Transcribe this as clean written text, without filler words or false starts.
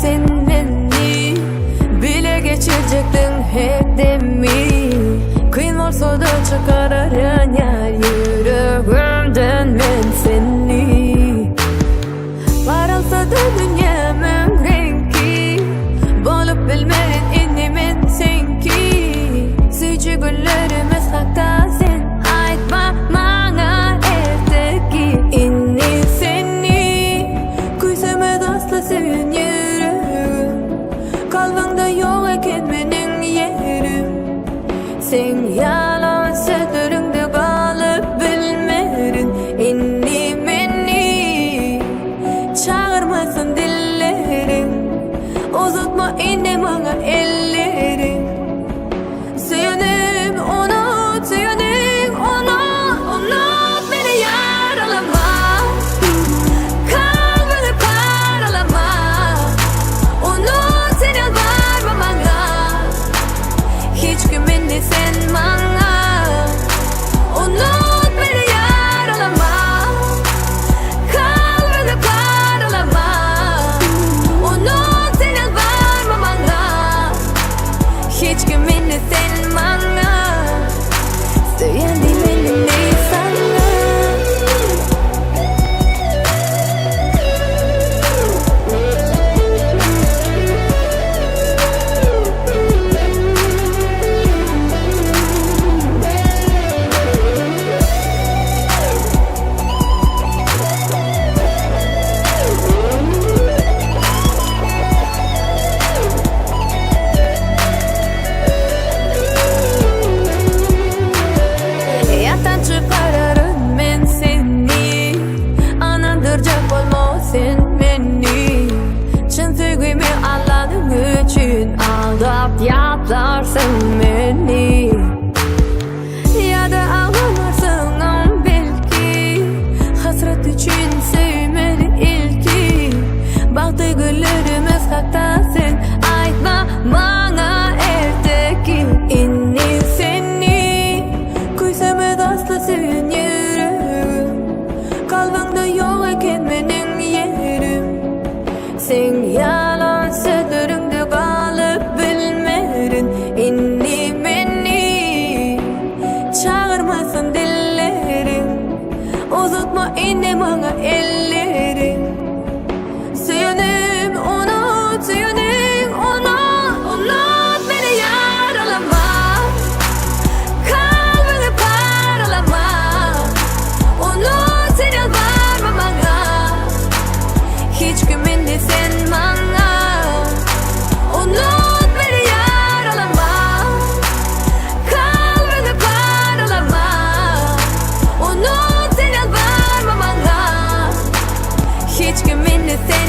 sen beni bile geçirecektin hep demi. Kıyın olsa da çıkarırın ya yüreğimden ben seni. Var olsa da dünyamın rengi bolup bilmerin inni men senki. Suyucu güllerimiz hakta sen aytma bana erteki. İnni seni kuysama dostla sevin yüreğim. Kalbimde yok eken menin yerim. Sen yalan sözlerinde kalıp bilmerin inni meni. Çağırmasın dillerin, uzatma inni bana ellerin. Söyleyeyim unut, söyleyeyim unut beni yaralama. Kalbini paralama. Unut sen yalvarma bana. Hiç güvenli sen bana. Unut beni yaralama. Kalbini paralama. Unut sen yalvarma bana. Hiç güvenli sen bana. Söyleyen dilerim değil sana. Yatan çıkarırım ben seni. Anandıracak olma sen beni. Çın sevgimi anladığın için aldap yaparsın beni. Ya da ağlarsın belki. Hasret için sevmeli ilki. Baktı güllerimiz hakta sen aytma bana erteki. İnni seni kuysama dostla sevin yüreğim. Kalbimde yok eken benim yerim. Sen yalan sözlerinde kalıp bilmerin inni meni. Çağırmasın dillerin, uzatma inni bana ellerin. Söyleyeyim unut, söyleyeyim unut beni yaralama. Kalbini paralama. Unut sen yalvarma bana. Hiç güvenli sen bana. Unut beni yaralama. Kalbini paralama. Unut sen yalvarma bana. Hiç güvenli sen